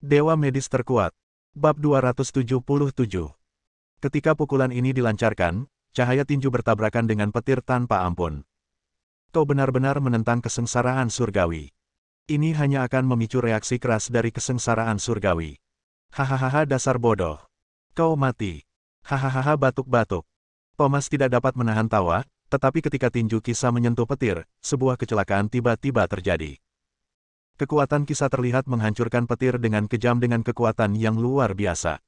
Dewa Medis Terkuat. Bab 277. Ketika pukulan ini dilancarkan, cahaya tinju bertabrakan dengan petir tanpa ampun. Kau benar-benar menentang kesengsaraan surgawi. Ini hanya akan memicu reaksi keras dari kesengsaraan surgawi. Hahaha dasar bodoh. Kau mati. Hahaha batuk-batuk. Thomas tidak dapat menahan tawa, tetapi ketika tinju Kisah menyentuh petir, sebuah kecelakaan tiba-tiba terjadi. Kekuatan Kisah terlihat menghancurkan petir dengan kejam dengan kekuatan yang luar biasa.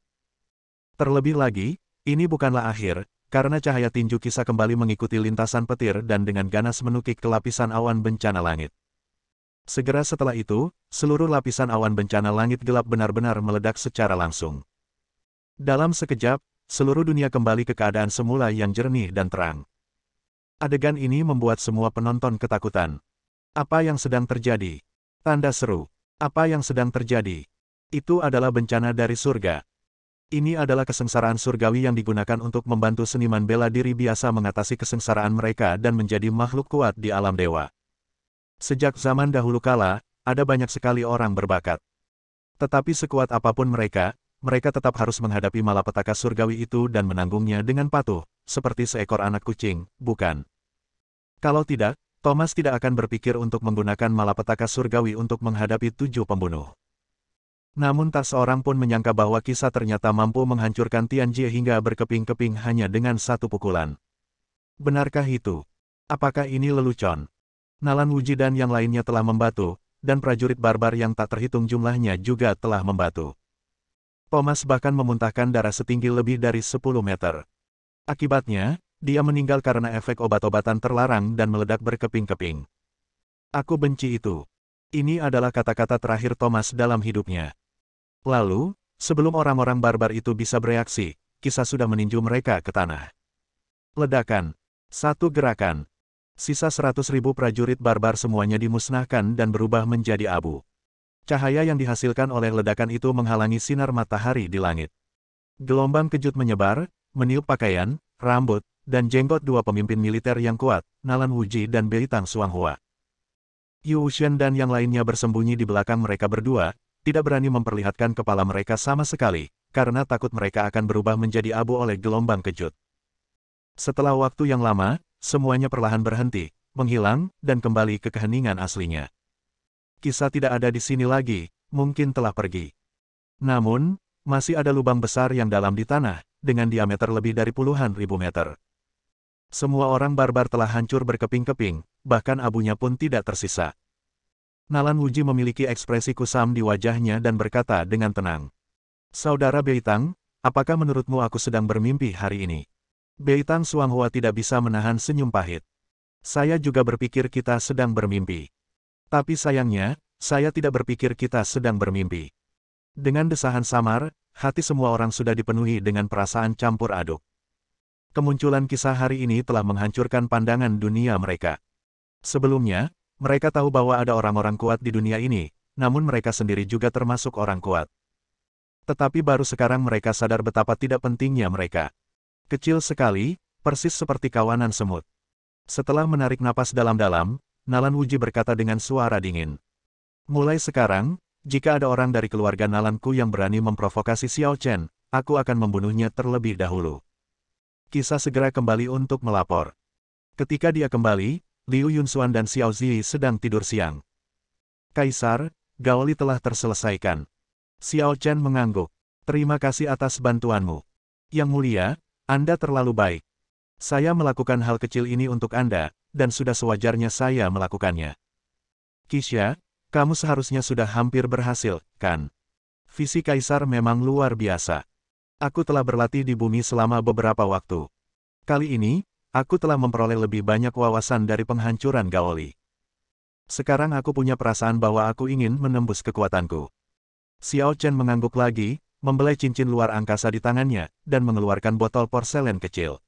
Terlebih lagi, ini bukanlah akhir, karena cahaya tinju Kisah kembali mengikuti lintasan petir dan dengan ganas menukik ke lapisan awan bencana langit. Segera setelah itu, seluruh lapisan awan bencana langit gelap benar-benar meledak secara langsung. Dalam sekejap, seluruh dunia kembali ke keadaan semula yang jernih dan terang. Adegan ini membuat semua penonton ketakutan. Apa yang sedang terjadi? Tanda seru. Apa yang sedang terjadi? Itu adalah bencana dari surga. Ini adalah kesengsaraan surgawi yang digunakan untuk membantu seniman bela diri biasa mengatasi kesengsaraan mereka dan menjadi makhluk kuat di alam dewa. Sejak zaman dahulu kala, ada banyak sekali orang berbakat. Tetapi sekuat apapun mereka tetap harus menghadapi malapetaka surgawi itu dan menanggungnya dengan patuh, seperti seekor anak kucing, bukan? Kalau tidak, Thomas tidak akan berpikir untuk menggunakan malapetaka surgawi untuk menghadapi 7 pembunuh. Namun tak seorang pun menyangka bahwa Kisah ternyata mampu menghancurkan Tianjie hingga berkeping-keping hanya dengan satu pukulan. Benarkah itu? Apakah ini lelucon? Nalan Wuji dan yang lainnya telah membatu, dan prajurit barbar yang tak terhitung jumlahnya juga telah membatu. Thomas bahkan memuntahkan darah setinggi lebih dari 10 meter. Akibatnya, dia meninggal karena efek obat-obatan terlarang dan meledak berkeping-keping. Aku benci itu. Ini adalah kata-kata terakhir Thomas dalam hidupnya. Lalu, sebelum orang-orang barbar itu bisa bereaksi, Kisah sudah meninju mereka ke tanah. Ledakan. Satu gerakan. Sisa 100.000 prajurit barbar semuanya dimusnahkan dan berubah menjadi abu. Cahaya yang dihasilkan oleh ledakan itu menghalangi sinar matahari di langit. Gelombang kejut menyebar, meniup pakaian, rambut, dan jenggot dua pemimpin militer yang kuat, Nalan Wuji dan Beitang Xuanghua. Yu Wuxian dan yang lainnya bersembunyi di belakang mereka berdua, tidak berani memperlihatkan kepala mereka sama sekali, karena takut mereka akan berubah menjadi abu oleh gelombang kejut. Setelah waktu yang lama, semuanya perlahan berhenti, menghilang, dan kembali ke keheningan aslinya. Kisah tidak ada di sini lagi, mungkin telah pergi. Namun, masih ada lubang besar yang dalam di tanah, dengan diameter lebih dari puluhan ribu meter. Semua orang barbar telah hancur berkeping-keping, bahkan abunya pun tidak tersisa. Nalan Wuji memiliki ekspresi kusam di wajahnya dan berkata dengan tenang. Saudara Beitang, apakah menurutmu aku sedang bermimpi hari ini? Beitang Xuanghua tidak bisa menahan senyum pahit. Saya juga berpikir kita sedang bermimpi. Tapi sayangnya, saya tidak berpikir kita sedang bermimpi. Dengan desahan samar, hati semua orang sudah dipenuhi dengan perasaan campur aduk. Kemunculan Kisah hari ini telah menghancurkan pandangan dunia mereka. Sebelumnya, mereka tahu bahwa ada orang-orang kuat di dunia ini, namun mereka sendiri juga termasuk orang kuat. Tetapi baru sekarang mereka sadar betapa tidak pentingnya mereka. Kecil sekali, persis seperti kawanan semut. Setelah menarik napas dalam-dalam, Nalan Wuji berkata dengan suara dingin. Mulai sekarang, jika ada orang dari keluarga Nalanku yang berani memprovokasi Xiao Chen, aku akan membunuhnya terlebih dahulu. Kisah segera kembali untuk melapor. Ketika dia kembali, Liu Yunxuan dan Xiao Zi sedang tidur siang. Kaisar, Gaoli telah terselesaikan. Xiao Chen mengangguk. Terima kasih atas bantuanmu. Yang mulia, Anda terlalu baik. Saya melakukan hal kecil ini untuk Anda, dan sudah sewajarnya saya melakukannya. Kisha, kamu seharusnya sudah hampir berhasil, kan? Visi Kaisar memang luar biasa. Aku telah berlatih di bumi selama beberapa waktu. Kali ini, aku telah memperoleh lebih banyak wawasan dari penghancuran Gaoli. Sekarang aku punya perasaan bahwa aku ingin menembus kekuatanku. Xiao Chen mengangguk lagi, membelai cincin luar angkasa di tangannya, dan mengeluarkan botol porselen kecil.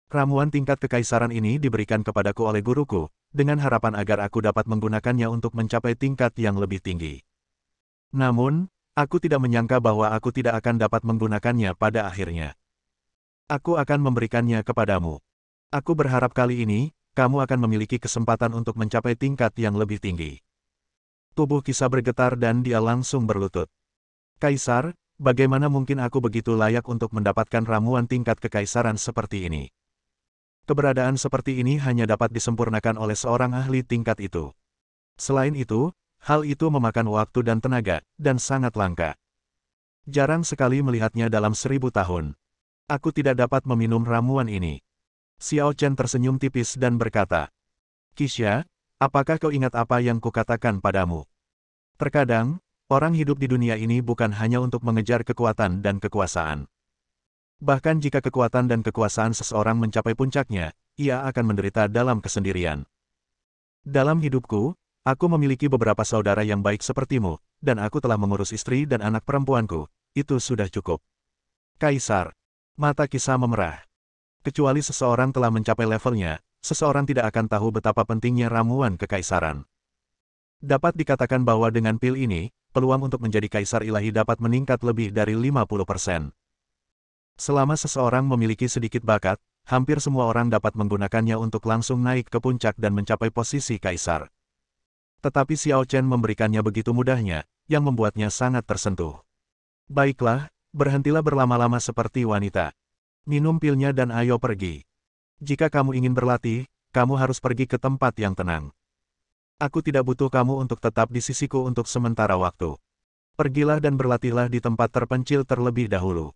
Ramuan tingkat kekaisaran ini diberikan kepadaku oleh guruku, dengan harapan agar aku dapat menggunakannya untuk mencapai tingkat yang lebih tinggi. Namun, aku tidak menyangka bahwa aku tidak akan dapat menggunakannya pada akhirnya. Aku akan memberikannya kepadamu. Aku berharap kali ini, kamu akan memiliki kesempatan untuk mencapai tingkat yang lebih tinggi. Tubuh Kisah bergetar dan dia langsung berlutut. Kaisar, bagaimana mungkin aku begitu layak untuk mendapatkan ramuan tingkat kekaisaran seperti ini? Keberadaan seperti ini hanya dapat disempurnakan oleh seorang ahli tingkat itu. Selain itu, hal itu memakan waktu dan tenaga, dan sangat langka. Jarang sekali melihatnya dalam 1000 tahun. Aku tidak dapat meminum ramuan ini. Xiao Chen tersenyum tipis dan berkata, Kisha, apakah kau ingat apa yang kukatakan padamu? Terkadang, orang hidup di dunia ini bukan hanya untuk mengejar kekuatan dan kekuasaan. Bahkan jika kekuatan dan kekuasaan seseorang mencapai puncaknya, ia akan menderita dalam kesendirian. Dalam hidupku, aku memiliki beberapa saudara yang baik sepertimu, dan aku telah mengurus istri dan anak perempuanku. Itu sudah cukup. Kaisar. Mata Kisha memerah. Kecuali seseorang telah mencapai levelnya, seseorang tidak akan tahu betapa pentingnya ramuan kekaisaran. Dapat dikatakan bahwa dengan pil ini, peluang untuk menjadi kaisar ilahi dapat meningkat lebih dari 50%. Selama seseorang memiliki sedikit bakat, hampir semua orang dapat menggunakannya untuk langsung naik ke puncak dan mencapai posisi kaisar. Tetapi Xiao Chen memberikannya begitu mudahnya, yang membuatnya sangat tersentuh. Baiklah, berhentilah berlama-lama seperti wanita. Minum pilnya dan ayo pergi. Jika kamu ingin berlatih, kamu harus pergi ke tempat yang tenang. Aku tidak butuh kamu untuk tetap di sisiku untuk sementara waktu. Pergilah dan berlatihlah di tempat terpencil terlebih dahulu.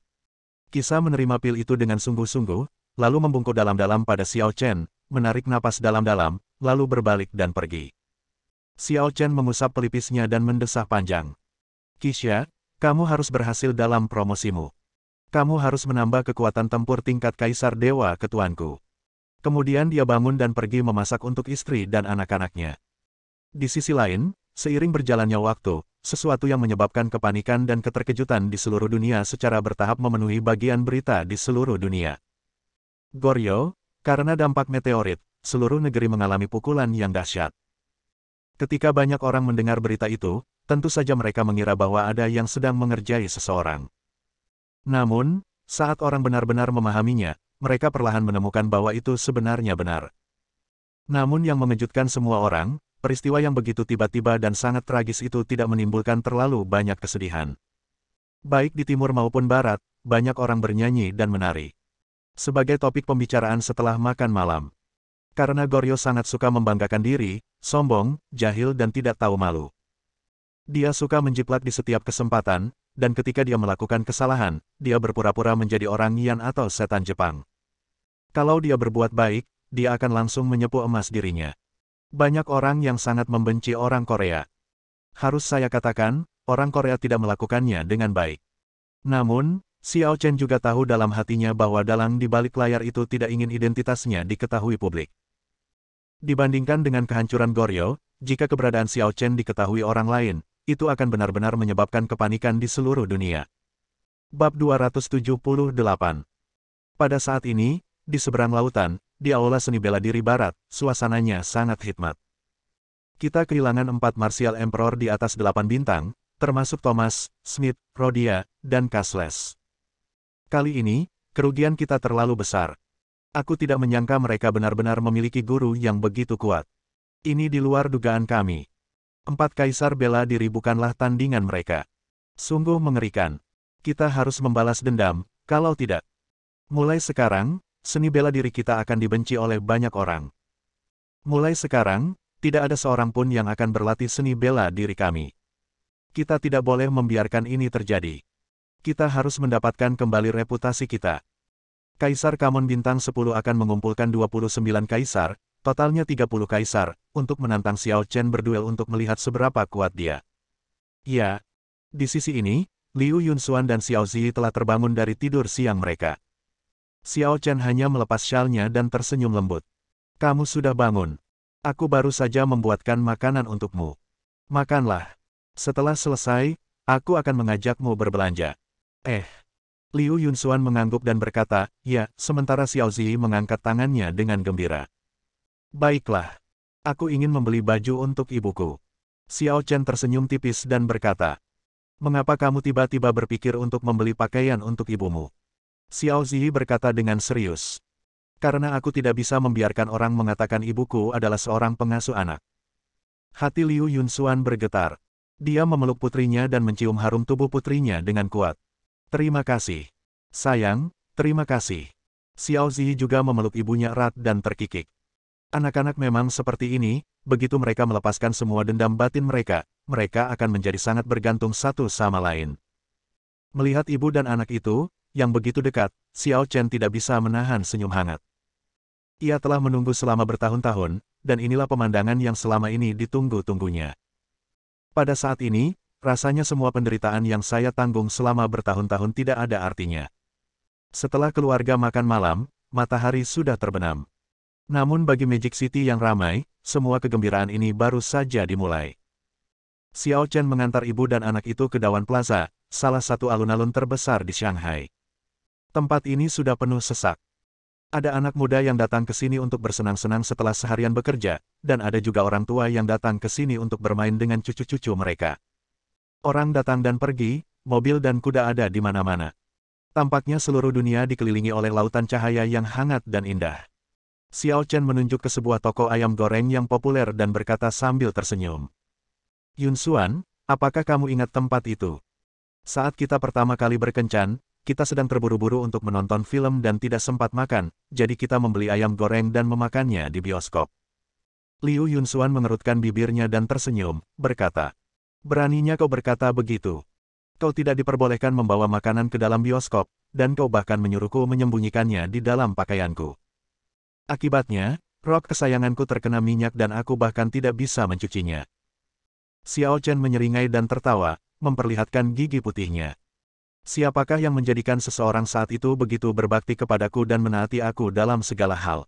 Kisha menerima pil itu dengan sungguh-sungguh, lalu membungkuk dalam-dalam pada Xiao Chen, menarik napas dalam-dalam, lalu berbalik dan pergi. Xiao Chen mengusap pelipisnya dan mendesah panjang. Kisha, kamu harus berhasil dalam promosimu. Kamu harus menambah kekuatan tempur tingkat Kaisar Dewa Ketuanku. Kemudian dia bangun dan pergi memasak untuk istri dan anak-anaknya. Di sisi lain, seiring berjalannya waktu, sesuatu yang menyebabkan kepanikan dan keterkejutan di seluruh dunia secara bertahap memenuhi bagian berita di seluruh dunia. Goryeo, karena dampak meteorit, seluruh negeri mengalami pukulan yang dahsyat. Ketika banyak orang mendengar berita itu, tentu saja mereka mengira bahwa ada yang sedang mengerjai seseorang. Namun, saat orang benar-benar memahaminya, mereka perlahan menemukan bahwa itu sebenarnya benar. Namun yang mengejutkan semua orang, peristiwa yang begitu tiba-tiba dan sangat tragis itu tidak menimbulkan terlalu banyak kesedihan. Baik di timur maupun barat, banyak orang bernyanyi dan menari. Sebagai topik pembicaraan setelah makan malam. Karena Goryeo sangat suka membanggakan diri, sombong, jahil dan tidak tahu malu. Dia suka menjiplak di setiap kesempatan, dan ketika dia melakukan kesalahan, dia berpura-pura menjadi orang Yan atau setan Jepang. Kalau dia berbuat baik, dia akan langsung menyepu emas dirinya. Banyak orang yang sangat membenci orang Korea. Harus saya katakan, orang Korea tidak melakukannya dengan baik. Namun, Xiao Chen juga tahu dalam hatinya bahwa dalang di balik layar itu tidak ingin identitasnya diketahui publik. Dibandingkan dengan kehancuran Goryeo, jika keberadaan Xiao Chen diketahui orang lain, itu akan benar-benar menyebabkan kepanikan di seluruh dunia. Bab 278. Pada saat ini, di seberang lautan, di Aula Seni Bela Diri Barat, suasananya sangat hikmat. Kita kehilangan 4 Martial Emperor di atas 8 bintang, termasuk Thomas, Smith, Rhodia, dan Cashless. Kali ini, kerugian kita terlalu besar. Aku tidak menyangka mereka benar-benar memiliki guru yang begitu kuat. Ini di luar dugaan kami. 4 Kaisar Bela Diri bukanlah tandingan mereka. Sungguh mengerikan. Kita harus membalas dendam, kalau tidak. Mulai sekarang, seni bela diri kita akan dibenci oleh banyak orang. Mulai sekarang, tidak ada seorang pun yang akan berlatih seni bela diri kami. Kita tidak boleh membiarkan ini terjadi. Kita harus mendapatkan kembali reputasi kita. Kaisar Kamon Bintang 10 akan mengumpulkan 29 kaisar, totalnya 30 kaisar, untuk menantang Xiao Chen berduel untuk melihat seberapa kuat dia. Ya, di sisi ini, Liu Yunxuan dan Xiao Zi telah terbangun dari tidur siang mereka. Xiao Chen hanya melepas syalnya dan tersenyum lembut. Kamu sudah bangun. Aku baru saja membuatkan makanan untukmu. Makanlah. Setelah selesai, aku akan mengajakmu berbelanja. Liu Yunxuan mengangguk dan berkata, ya, sementara Xiao Zi mengangkat tangannya dengan gembira. Baiklah. Aku ingin membeli baju untuk ibuku. Xiao Chen tersenyum tipis dan berkata, mengapa kamu tiba-tiba berpikir untuk membeli pakaian untuk ibumu? Xiao Zi berkata dengan serius. Karena aku tidak bisa membiarkan orang mengatakan ibuku adalah seorang pengasuh anak. Hati Liu Yunxuan bergetar. Dia memeluk putrinya dan mencium harum tubuh putrinya dengan kuat. Terima kasih. Sayang, terima kasih. Xiao Zi juga memeluk ibunya erat dan terkikik. Anak-anak memang seperti ini, begitu mereka melepaskan semua dendam batin mereka, mereka akan menjadi sangat bergantung satu sama lain. Melihat ibu dan anak itu, yang begitu dekat, Xiao Chen tidak bisa menahan senyum hangat. Ia telah menunggu selama bertahun-tahun, dan inilah pemandangan yang selama ini ditunggu-tunggunya. Pada saat ini, rasanya semua penderitaan yang saya tanggung selama bertahun-tahun tidak ada artinya. Setelah keluarga makan malam, matahari sudah terbenam. Namun bagi Magic City yang ramai, semua kegembiraan ini baru saja dimulai. Xiao Chen mengantar ibu dan anak itu ke Dawan Plaza, salah satu alun-alun terbesar di Shanghai. Tempat ini sudah penuh sesak. Ada anak muda yang datang ke sini untuk bersenang-senang setelah seharian bekerja, dan ada juga orang tua yang datang ke sini untuk bermain dengan cucu-cucu mereka. Orang datang dan pergi, mobil dan kuda ada di mana-mana. Tampaknya seluruh dunia dikelilingi oleh lautan cahaya yang hangat dan indah. Xiao Chen menunjuk ke sebuah toko ayam goreng yang populer dan berkata sambil tersenyum. Yun Xuan, apakah kamu ingat tempat itu? Saat kita pertama kali berkencan, kita sedang terburu-buru untuk menonton film dan tidak sempat makan, jadi kita membeli ayam goreng dan memakannya di bioskop. Liu Yunxuan mengerutkan bibirnya dan tersenyum, berkata, beraninya kau berkata begitu. Kau tidak diperbolehkan membawa makanan ke dalam bioskop, dan kau bahkan menyuruhku menyembunyikannya di dalam pakaianku. Akibatnya, rok kesayanganku terkena minyak dan aku bahkan tidak bisa mencucinya. Xiao Chen menyeringai dan tertawa, memperlihatkan gigi putihnya. Siapakah yang menjadikan seseorang saat itu begitu berbakti kepadaku dan menaati aku dalam segala hal?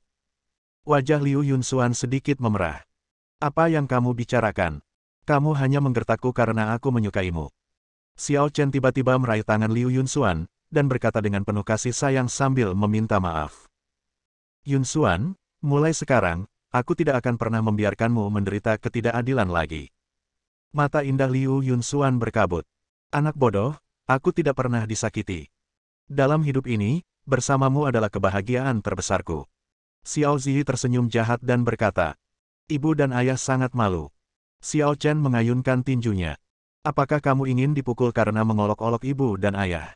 Wajah Liu Yunxuan sedikit memerah. Apa yang kamu bicarakan? Kamu hanya menggertakku karena aku menyukaimu. Xiao Chen tiba-tiba meraih tangan Liu Yunxuan, dan berkata dengan penuh kasih sayang sambil meminta maaf. Yunxuan, mulai sekarang, aku tidak akan pernah membiarkanmu menderita ketidakadilan lagi. Mata indah Liu Yunxuan berkabut. Anak bodoh, aku tidak pernah disakiti. Dalam hidup ini, bersamamu adalah kebahagiaan terbesarku. Xiao Zi tersenyum jahat dan berkata, ibu dan ayah sangat malu. Xiao Chen mengayunkan tinjunya. Apakah kamu ingin dipukul karena mengolok-olok ibu dan ayah?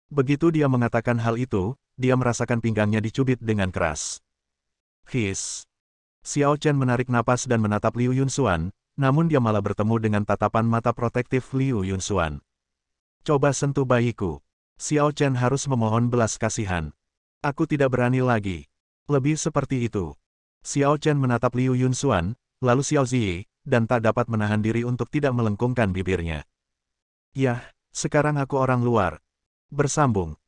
Begitu dia mengatakan hal itu, dia merasakan pinggangnya dicubit dengan keras. His. Xiao Chen menarik napas dan menatap Liu Yunxuan, namun dia malah bertemu dengan tatapan mata protektif Liu Yunxuan. Coba sentuh bayiku. Xiao Chen harus memohon belas kasihan. Aku tidak berani lagi. Lebih seperti itu. Xiao Chen menatap Liu Yunxuan, lalu Xiao Zi, dan tak dapat menahan diri untuk tidak melengkungkan bibirnya. Yah, sekarang aku orang luar. Bersambung.